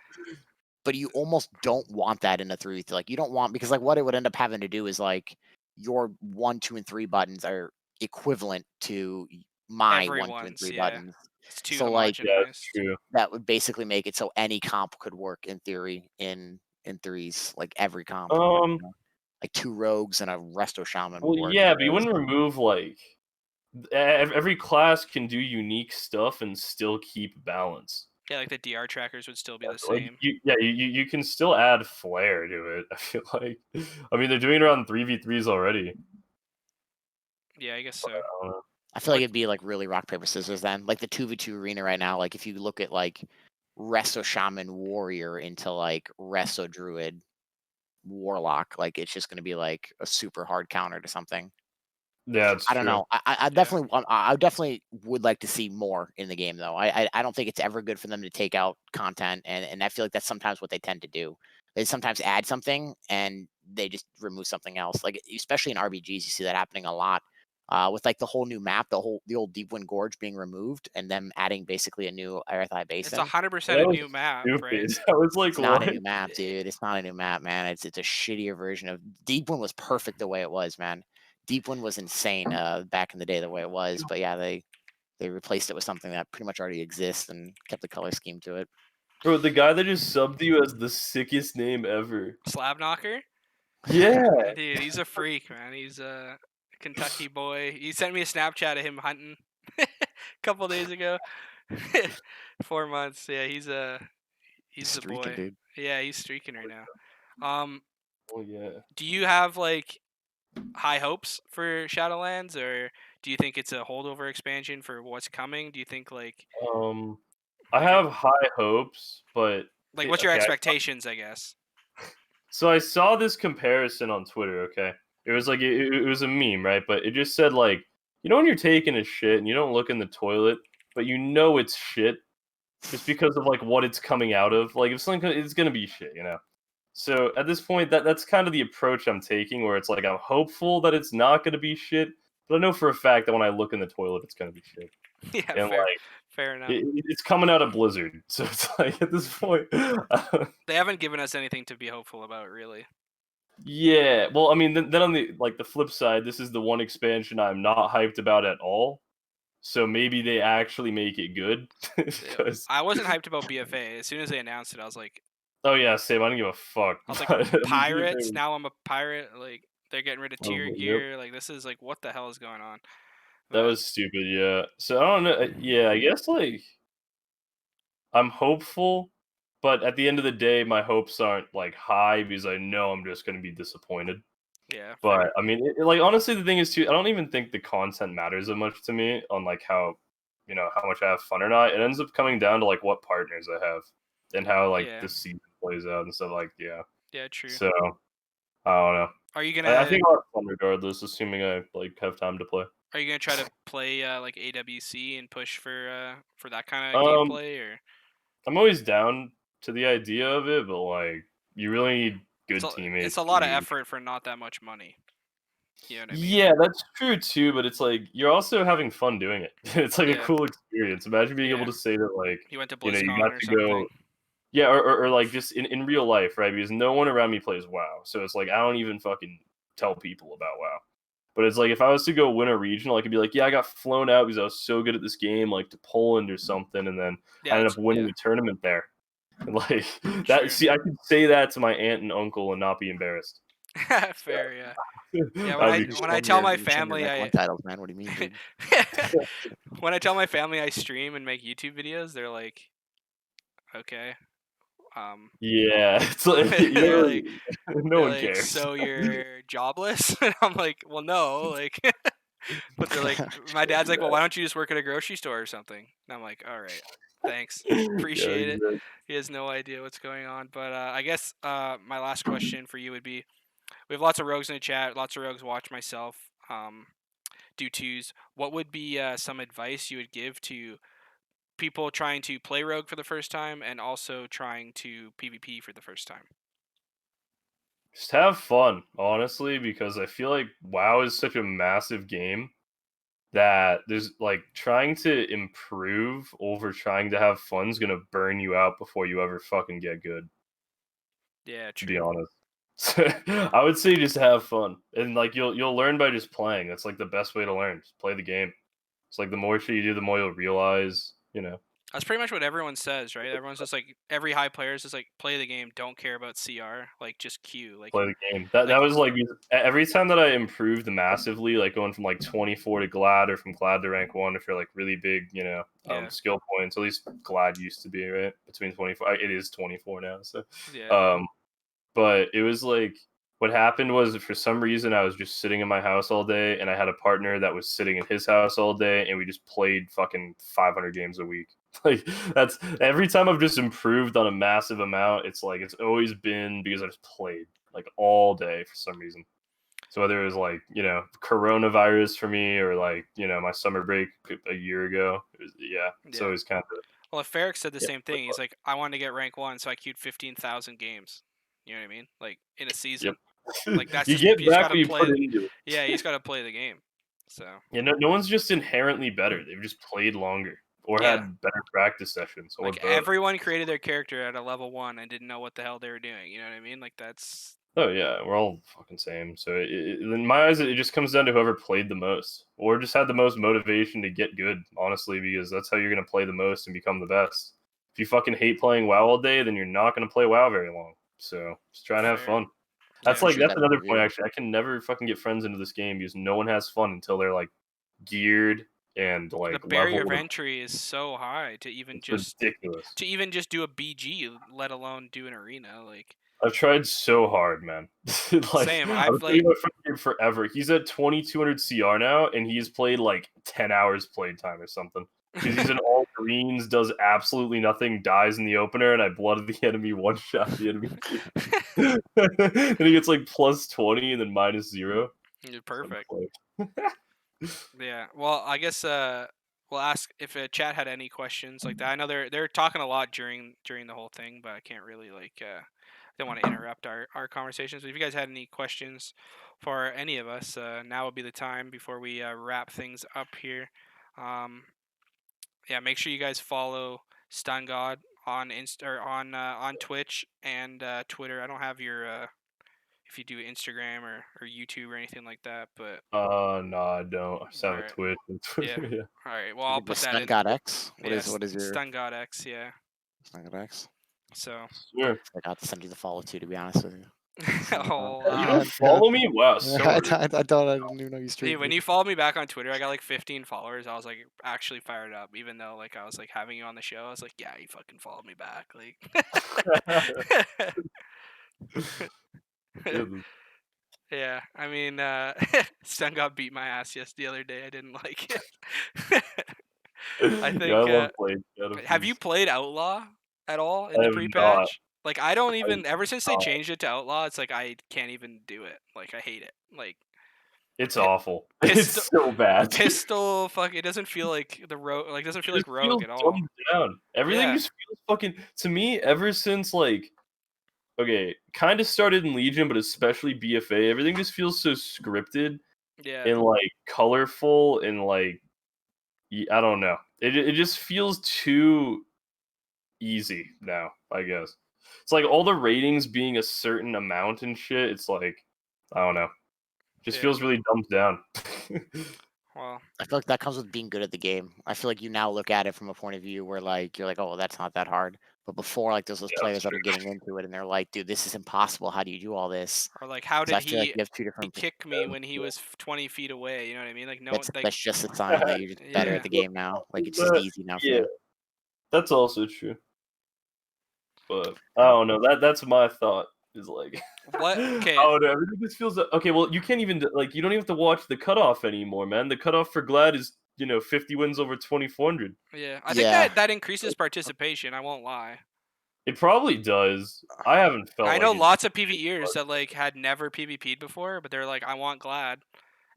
but you almost don't want that in a 3v3. Like you don't want, because like what it would end up having to do is like your 1, 2, and 3 buttons are equivalent to my 1, 2, and Everyone's, 3 yeah. buttons. It's too So like Yeah, it's homogenized. true. that would basically make it so any comp could work in theory in threes, like every comp. Um, Like 2 rogues and a resto shaman would well, work yeah, but you because wouldn't remove like every class can do unique stuff and still keep balance. Yeah, like the DR trackers would still be the Like same. you can still add flair to it. I feel like, I mean, they're doing it around 3v3s already. Yeah, I guess But so. I don't know. I feel like What? it'd be like really rock paper scissors then. Like the 2v2 arena right now, like if you look at like resto shaman warrior into like resto druid warlock, like it's just going to be like a super hard counter to something. Yeah, it's I don't true. know. I Yeah. definitely I definitely would like to see more in the game though. I don't think it's ever good for them to take out content, and I feel like that's sometimes what they tend to do. They sometimes add something and they just remove something else. Like especially in RBGs, you see that happening a lot. With like the whole new map, the old Deepwind Gorge being removed, and them adding basically a new Arathai It's Basin. 100% That a was new map, right? stupid. I was like, It's not a what? new map, dude. It's not a new map, man. It's a shittier version of Deepwind was perfect the way it was, man. Deepwind was insane back in the day the way it was, but yeah, they replaced it with something that pretty much already exists and kept the color scheme to it. Bro, the guy that just subbed you has the sickest name ever. Slab knocker? Yeah. Dude, he's a freak, man. He's a Kentucky boy. He sent me a Snapchat of him hunting a couple days ago. 4 months. Yeah, He's he's the streaking, boy. dude. Yeah, he's streaking right now. Um, Oh yeah. do you have like high hopes for Shadowlands, or do you think it's a holdover expansion for what's coming? Do you think Um, I like a, have high hopes, but what's your okay. expectations? I guess. So I saw this comparison on Twitter. Okay, it was like it was a meme, right? But it just said like, you know, when you're taking a shit and you don't look in the toilet, but you know it's shit just because of like what it's coming out of. Like if something, it's gonna be shit, you know. So at this point, that's kind of the approach I'm taking, where it's like I'm hopeful that it's not gonna be shit, but I know for a fact that when I look in the toilet, it's gonna be shit. Yeah, And like fair enough. it's coming out of Blizzard, so it's like at this point, They haven't given us anything to be hopeful about, really. yeah. Well, I mean, then on the flip side, this is the one expansion I'm not hyped about at all. So maybe they actually make it good. Yeah. 'Cause I wasn't hyped about BFA. As soon as they announced it, oh yeah, same. I don't give a fuck. I was like, But the pirates. BFA Now I'm a pirate. Like they're getting rid of was tier like, yep, gear. Like this is like what the hell is going on? that But was stupid. Yeah. So I don't know. Yeah, I guess like I'm hopeful, but at the end of the day, my hopes aren't like high because I know I'm just gonna be disappointed. Yeah, fair. But I mean, like honestly, the thing is too, I don't even think the content matters that much to me on like how how much I have fun or not. It ends up coming down to like what partners I have and how like Yeah. the season plays out and stuff. Like Yeah, true. so I don't know. Are you I gonna think I'll have fun regardless, assuming I like have time to play. try to play like AWC and push for that kind of Um, gameplay, or I'm always down to the idea of it, but like you really need it's good it's teammates a to lot of be. effort for not that much money. You know what I mean? Yeah, that's true too, but it's like you're also having fun doing it. It's like a Yeah. cool experience. Imagine being able Yeah. to say that like, You went to you BlizzCon got or to something. go yeah, or like just in real life, right? Because no one around me plays WoW. So it's like I don't even fucking tell people about WoW. But it's like if I was to go win a regional, I could be like, yeah, I got flown out because I was so good at this game, like to Poland or something, and then I Yeah, ended that's up winning yeah. the tournament there. Like that True. see, I could say that to my aunt and uncle and not be embarrassed. Fair, yeah. Yeah, That would be You're when cool. I showing tell your my you're showing your family rank I one titles, man. What do you mean, dude? when I tell my family I stream and make YouTube videos, they're like, "Okay." Um Yeah, it's like you don't they're really like no they're one like, cares. "So you're jobless?" And I'm like, "Well, no." Like but they're like my dad's like, "Well, why don't you just work at a grocery store or something?" And I'm like, "All right. Thanks. Yeah, Appreciate it." exactly. He has no idea what's going on. But I guess my last question for you would be, we have lots of rogues in the chat, lots of rogues watch myself. Do twos. What would be some advice you would give to people trying to play rogue for the first time and also trying to PvP for the first time? Just have fun, honestly, because I feel like WoW is such a massive game that there's like trying to improve over trying to have fun is gonna burn you out before you ever fucking get good, Yeah, to be true. honest. I would say just have fun. And like you'll learn by just playing. That's like the best way to learn. Just play the game. It's like the more shit you do, the more you'll realize. That's pretty much what everyone says, right? Everyone's just like every high player is just like play the game, don't care about CR, like just Q, Play the game. That like was like every time that I improved massively, like going from like 24 to Glad or from Glad to rank one, if you're like really big, yeah, skill points. At least Glad used to be right between 24. It is 24 now. So, yeah, um, but it was like what happened was for some reason I was just sitting in my house all day, and I had a partner that was sitting in his house all day, and we just played fucking 500 games a week. Like that's every time I've just improved on a massive amount. It's like it's always been because I just played like all day for some reason. So whether it was like coronavirus for me or like my summer break a year ago, yeah, it's yeah. always kind of Well, if Ferric said the yeah. same thing, he's like, I wanted to get rank one, so I queued 15,000 games. You know what I mean? Like in a Yep. season. Like that's You just get you just back gotta what you put play. into it. Yeah, you just gotta play the game. So No one's just inherently better. They've just played longer or yeah, had better practice sessions or like both. everyone created their character at a level one and didn't know what the hell they were doing. You know what I mean? Like that's Oh yeah, we're all fucking same. So in my eyes, it just comes down to whoever played the most or just had the most motivation to get good. Honestly, because that's how you're gonna play the most and become the best. If you fucking hate playing WoW all day, then you're not gonna play WoW very long. So just try and have fair. fun. I Yeah, appreciate That's that another point overview. actually. I can never fucking get friends into this game because no one has fun until they're like geared and the like barrier of leveled. entry is so high to even It's just ridiculous. do a BG, let alone do an arena. Like I've tried so hard, man. Like same. I've I've been playing like my friend game forever. He's at 2200 CR now, and he's played like 10 hours playtime or something. Because he's in all greens, does absolutely nothing, dies in the opener, and I blooded the enemy, one shot the enemy. And he gets like plus 20 and then minus 0. You're So I'm perfect. like, Yeah. Well, I guess we'll ask if chat had any questions like that. I know they're talking a lot during the whole thing, but I can't really I don't want to interrupt our conversations. But if you guys had any questions for any of us, now would be the time before we wrap things up here. Um, yeah, make sure you guys follow Stungod on on Twitch and Twitter. I don't have your if you do Instagram or YouTube or anything like that, but no, I don't. I just all have a right. Twitch and Yeah. Twitter. Yeah. All right. Well, Is I'll it the put that in. Stungodx? Yes, What is your Stungodx. Yeah. Stungodx? So Sure. I got to send you the follow too, to be honest with you. Oh, You don't follow me? Wow, so I, rude. I, I thought I didn't even know you dude, streamed when it. you followed me back on Twitter, I got like 15 followers. I was like actually fired up, even though like I was like having you on the show. I was like, yeah, you fucking followed me back, like. Yeah, Yeah, I mean, Stun got beat my ass the other day. I didn't like it. I yeah, I think. love playing Shadow Have you Freeze. played Outlaw at all in I the have not. pre-patch? Like, I don't I have even. Ever since they not. changed it to Outlaw, it's like I can't even do it. Like, I hate it. Like, It's pi- awful. It's pistol, so bad. pistol. Fuck, it doesn't feel like the rogue. Like, doesn't feel It like just rogue feels at all. dumbed down. Everything Yeah, just feels fucking to me ever since like okay, kind of started in Legion, but especially BFA. Everything just feels so scripted yeah, and like colorful and like I don't know. It just feels too easy now. I guess it's like all the ratings being a certain amount and shit. It's like I don't know. Just yeah. feels really dumbed down. Well, I feel like that comes with being good at the game. I feel like you now look at it from a point of view where like you're like, oh, well, that's not that hard. But before, like there's those Yeah, that's players that true. are getting into it and they're like, dude, this is impossible. How do you do all this? or like, how So did I feel like he you have two different. kick me when he was 20 feet away? You know what I mean? Like, no, That's like, that's just a sign that you're just better at yeah, the game now. Like it's just But easy now for yeah, you. that's also true. But I don't know. That's my thought. Is like, what? Okay, oh no, everything just feels okay. Well, you can't even like you don't even have to watch the cutoff anymore, man. The cutoff for Glad is 50 wins over 2400. yeah. I think Yeah, that increases participation. I won't lie. It probably does. I haven't felt I like know it. lots of PvEers that like had never PvP'd before, but they're like, I want Glad,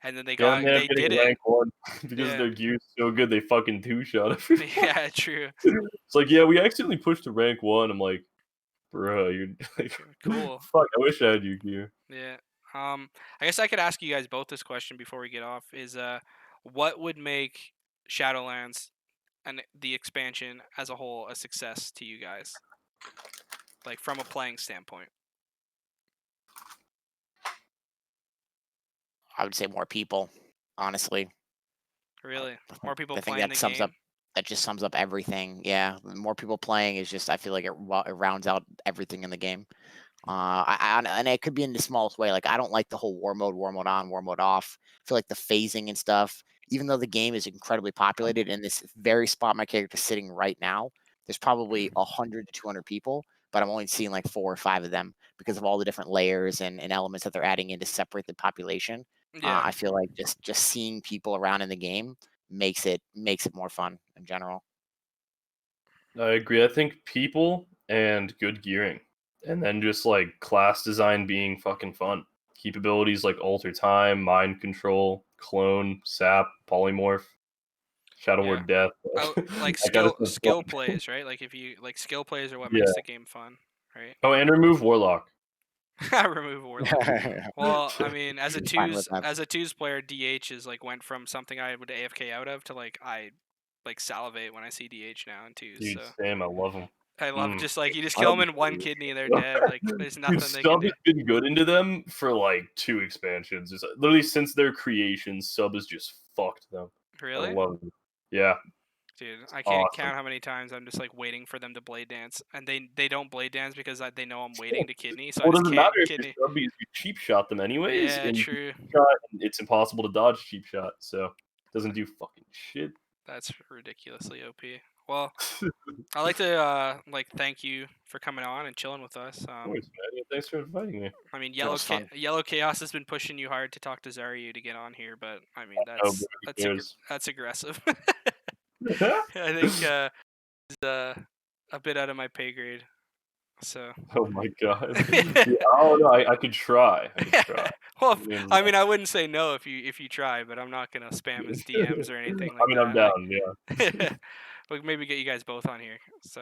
and then Yeah, man, I'm they getting did it. rank one because Yeah, their gear's so good they fucking two shot everyone. yeah, true. It's like, yeah, we accidentally pushed to rank one. I'm like, bro, you're like, Cool. fuck. I wish I had your gear. Yeah. I guess I could ask you guys both this question before we get off. Is what would make Shadowlands and the expansion as a whole a success to you guys, like from a playing standpoint? I would say more people. Honestly, Really, I more think, people I think playing that the sums up. game. That just sums up everything. Yeah, the more people playing is just. I feel like it rounds out everything in the game. And it could be in the smallest way. Like I don't like the whole war mode on, war mode off. I feel like the phasing and stuff. Even though the game is incredibly populated, in this very spot my character's sitting right now, there's probably 100 to 200 people, but I'm only seeing like 4 or 5 of them because of all the different layers and elements that they're adding in to separate the population. Yeah. I feel like just seeing people around in the game makes it more fun in general. I agree. I think people and good gearing, and then just like class design being fucking fun. Capabilities like alter time, mind control, clone, sap, polymorph, shadow Yeah. word death. Oh, like I gotta say skill fun. plays, right? Like if you like skill plays are what Yeah. makes the game fun, right? Oh, and remove warlock. Remove Warlock. Well, I mean, Fine with that. as a twos player, DH is like went from something I would AFK out of to like I like salivate when I see DH now in twos. Dude, So Sam, I love him. I love Mm. just like you just I kill love them in one him. kidney, they're dead. Like there's Dude, nothing they can sub do. has been good into them for like 2 expansions. It's literally since their creation, sub has just fucked them. I Really? love it. Yeah, Dude, I can't awesome. count how many times I'm just like waiting for them to blade dance, and they don't blade dance because they know I'm waiting to kidney, so I Well, it just doesn't matter can't if you're kidney. sub because you cheap shot them anyways, Yeah, and you true. cheap shot, and it's impossible to dodge cheap shot, so it doesn't do fucking shit. That's ridiculously OP. Well, I'd like to like thank you for coming on and chilling with us. Of course, man. Yeah, thanks for inviting me. I mean, That was fun. Yellow Chaos has been pushing you hard to talk to Zaryu to get on here, but I mean Oh, bro, who cares? that's aggressive. I think it's a bit out of my pay grade. So. Oh my god. Yeah, I don't know. I could try. I could try. Well, I mean, I mean, I wouldn't say no if you try, but I'm not gonna spam his DMs or anything like I'm that. down. Yeah. Like, like maybe get you guys both on here. So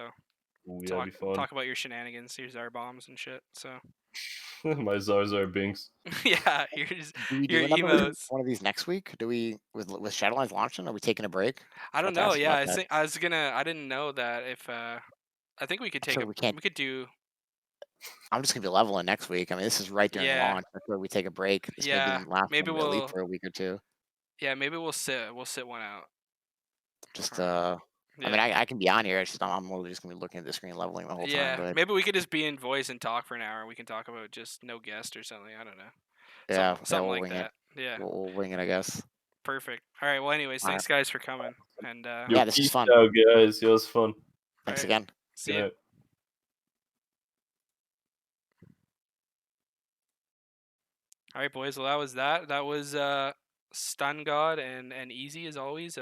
Ooh, yeah, that'd be fun. talk about your shenanigans, your Zar bombs and shit. So My Zarzar Binks. yeah, Do we your do another emotes. one of these next week? Do we with Shadowlands launching? Are we taking a break? I don't Forgot to know. ask Yeah, about that. I didn't know that if I think we could I feel like we can't. we could do I'm just gonna be leveling next week. I mean, this is right during yeah launch. I feel like we take a break. This maybe yeah even last maybe at least for a week or two. maybe we'll sit one out. Just Um, I mean, Yeah. I can be on here. It's just I'm literally just gonna be looking at the screen, leveling the whole time. Yeah. But Maybe we could just be in voice and talk for an hour. We can talk about just no guest or something. I don't know. yeah, Something we'll like wing it. that. Yeah. We'll wing it, I guess. Perfect. All right. Well, anyways, All right. thanks guys for coming. And Yo, Yeah, this is peace fun. out, guys. It was fun. all Thanks right. again. See Good ya. night. All right, boys. Well, that was that. That was Stun God and Easy as always.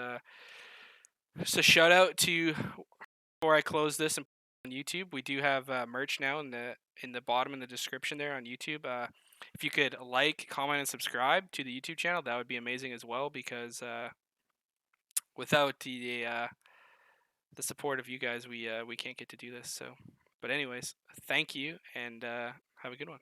Just a shout out to before I close this and on YouTube. We do have merch now in the bottom in the description there on YouTube. If you could like, comment, and subscribe to the YouTube channel, that would be amazing as well. Because without the support of you guys, we can't get to do this. So, but anyways, thank you and have a good one.